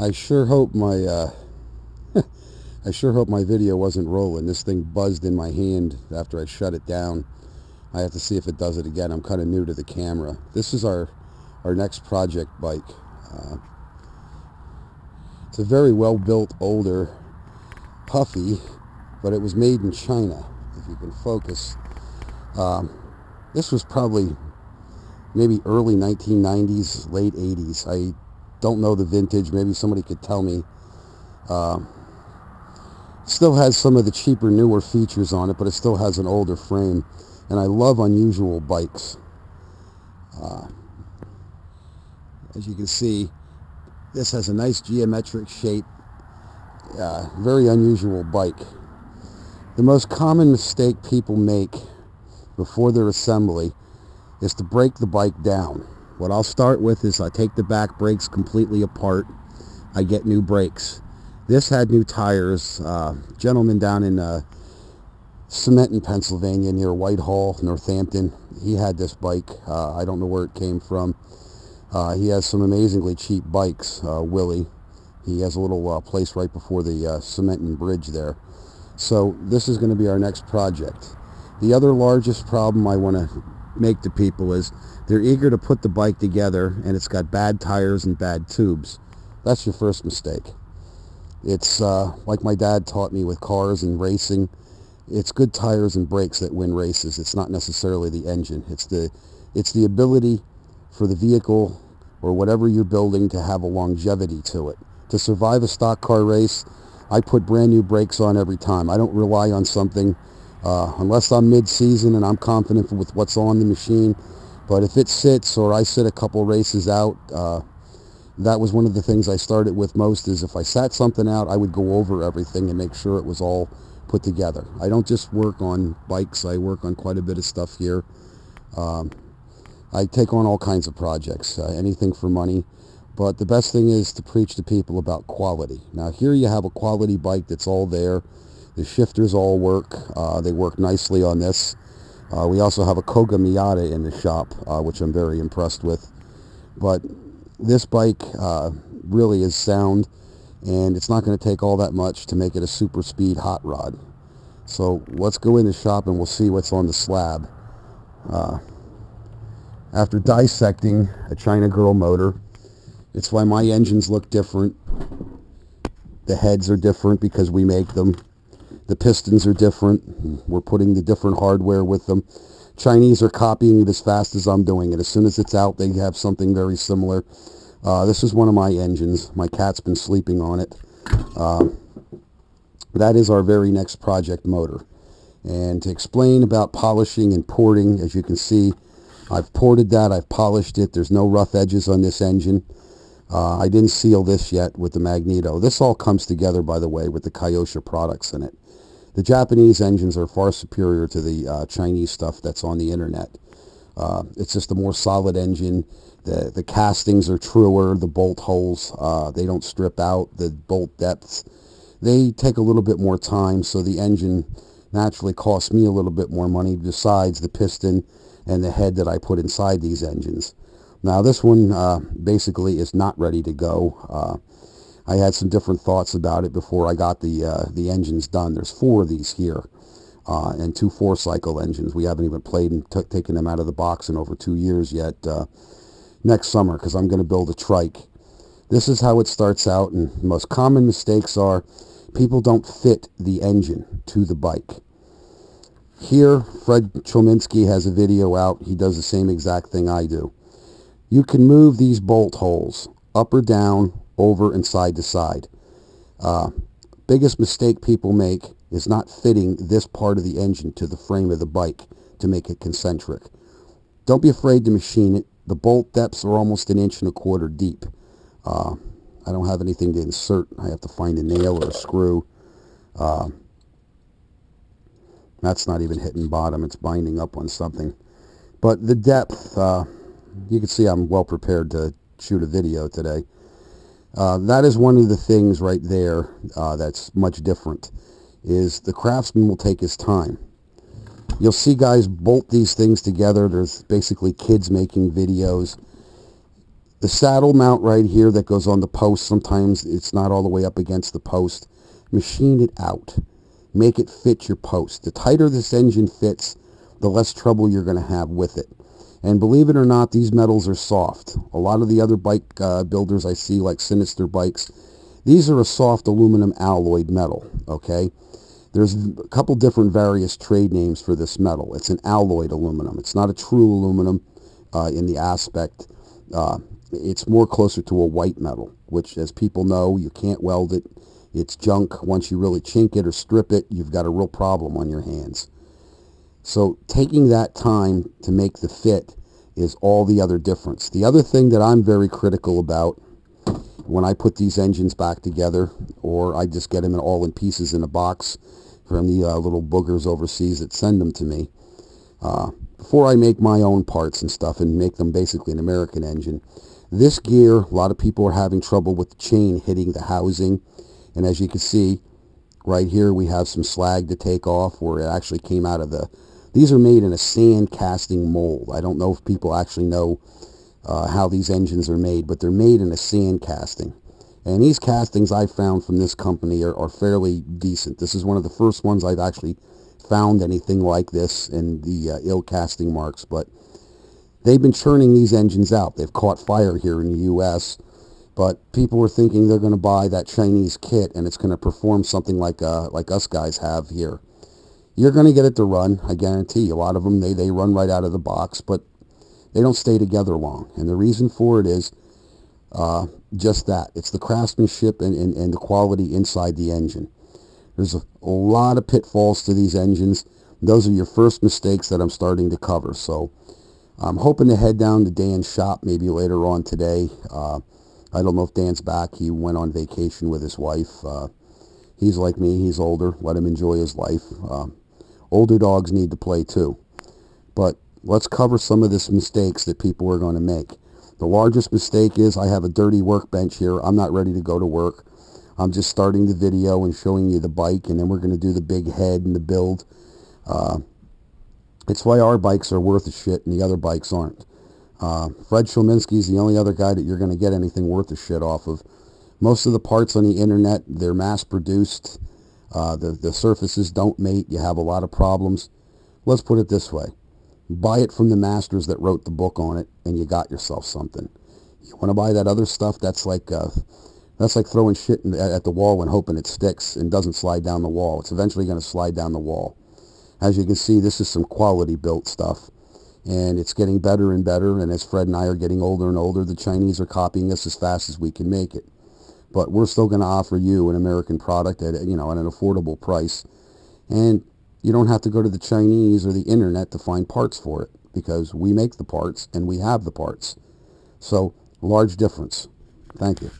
I sure hope my I sure hope my video wasn't rolling. This thing buzzed in my hand after I shut it down. I have to see if it does it again. I'm kind of new to the camera. This is our next project bike. It's a very well built, older Puffy, but it was made in China. If you can focus, this was probably maybe early 1990s, late 80s. I don't know the vintage. Maybe somebody could tell me. Still has some of the cheaper, newer features on it, but it still has an older frame. And I love unusual bikes. As you can see, this has a nice geometric shape. Very unusual bike. The most common mistake people make before their assembly is to break the bike down. What I'll start with is I take the back brakes completely apart. I get new brakes. This had new tires. Gentleman down in Cement in Pennsylvania near Whitehall, Northampton, he had this bike. I don't know where it came from. He has some amazingly cheap bikes, Willie. He has a little place right before the Cement and Bridge there. So this is going to be our next project. The other largest problem I want to make to people is they're eager to put the bike together and it's got bad tires and bad tubes. That's your first mistake. It's like my dad taught me with cars and racing. It's good tires and brakes that win races. It's not necessarily the engine. It's the ability for the vehicle or whatever you're building to have a longevity to it. To survive a stock car race, I put brand new brakes on every time. I don't rely on something unless I'm mid-season and I'm confident with what's on the machine. But if it sits or I sit a couple races out, that was one of the things I started with most, is if I sat something out, I would go over everything and make sure it was all put together. I don't just work on bikes. I work on quite a bit of stuff here. I take on all kinds of projects, anything for money. But the best thing is to preach to people about quality. Now here you have a quality bike that's all there. The shifters all work. They work nicely on this. We also have a Koga Miata in the shop, which I'm very impressed with. But this bike really is sound, and it's not going to take all that much to make it a super speed hot rod. So let's go in the shop and we'll see what's on the slab. After dissecting a China Girl motor, it's why my engines look different. The heads are different because we make them. The pistons are different. We're putting the different hardware with them. Chinese are copying it as fast as I'm doing it. As soon as it's out, they have something very similar. This is one of my engines. My cat's been sleeping on it. That is our very next project motor. And to explain about polishing and porting, as you can see, I've ported that. I've polished it. There's no rough edges on this engine. I didn't seal this yet with the magneto. This all comes together, by the way, with the Kyosha products in it. The Japanese engines are far superior to the Chinese stuff that's on the internet. It's just a more solid engine. The castings are truer. The bolt holes, they don't strip out. The bolt depths, they take a little bit more time, so the engine naturally costs me a little bit more money besides the piston and the head that I put inside these engines. Now this one basically is not ready to go. I had some different thoughts about it before I got the engines done. There's 4 of these here, and 2 4-cycle engines. We haven't even played and taken them out of the box in over 2 years yet. Next summer, because I'm going to build a trike. This is how it starts out, and the most common mistakes are people don't fit the engine to the bike. Here, Fred Chominski has a video out. He does the same exact thing I do. You can move these bolt holes up or down, over and side to side. Biggest mistake people make is not fitting this part of the engine to the frame of the bike to make it concentric. Don't be afraid to machine it. The bolt depths are almost 1.25 inches deep. I don't have anything to insert. I have to find a nail or a screw. That's not even hitting bottom. It's binding up on something. But the depth, you can see I'm well prepared to shoot a video today. That is one of the things right there that's much different, is the craftsman will take his time. You'll see guys bolt these things together. There's basically kids making videos. The saddle mount right here that goes on the post, sometimes it's not all the way up against the post. Machine it out. Make it fit your post. The tighter this engine fits, the less trouble you're going to have with it. And believe it or not, these metals are soft. A lot of the other bike builders I see, like Sinister Bikes, these are a soft aluminum alloyed metal, okay? There's a couple different various trade names for this metal. It's an alloyed aluminum. It's not a true aluminum in the aspect. It's more closer to a white metal, which, as people know, you can't weld it. It's junk. Once you really chink it or strip it, you've got a real problem on your hands. So taking that time to make the fit is all the other difference. The other thing that I'm very critical about when I put these engines back together, or I just get them all in pieces in a box from the little boogers overseas that send them to me, before I make my own parts and stuff and make them basically an American engine, this gear, a lot of people are having trouble with the chain hitting the housing. And as you can see, right here we have some slag to take off where it actually came out of the... These are made in a sand casting mold. I don't know if people actually know how these engines are made, but they're made in a sand casting. And these castings I found from this company are fairly decent. This is one of the first ones I've actually found anything like this in the ill casting marks, but they've been churning these engines out. They've caught fire here in the U.S., but people are thinking they're going to buy that Chinese kit and it's going to perform something like us guys have here. You're going to get it to run, I guarantee you. A lot of them, they run right out of the box, but they don't stay together long. And the reason for it is just that. It's the craftsmanship and the quality inside the engine. There's a lot of pitfalls to these engines. Those are your first mistakes that I'm starting to cover. So I'm hoping to head down to Dan's shop maybe later on today. I don't know if Dan's back. He went on vacation with his wife. He's like me. He's older. Let him enjoy his life. Older dogs need to play too. But let's cover some of the mistakes that people are going to make. The largest mistake is I have a dirty workbench here. I'm not ready to go to work. I'm just starting the video and showing you the bike, and then we're going to do the big head and the build. It's why our bikes are worth a shit and the other bikes aren't. Fred Shelminski is the only other guy that you're going to get anything worth a shit off of. Most of the parts on the internet, they're mass-produced. The surfaces don't mate. You have a lot of problems. Let's put it this way. Buy it from the masters that wrote the book on it, and you got yourself something. You want to buy that other stuff? That's like throwing shit at the wall and hoping it sticks and doesn't slide down the wall. It's eventually going to slide down the wall. As you can see, this is some quality built stuff, and it's getting better and better. And as Fred and I are getting older and older, the Chinese are copying us as fast as we can make it. But we're still going to offer you an American product at, at an affordable price. And you don't have to go to the Chinese or the internet to find parts for it, because we make the parts and we have the parts. So, large difference. Thank you.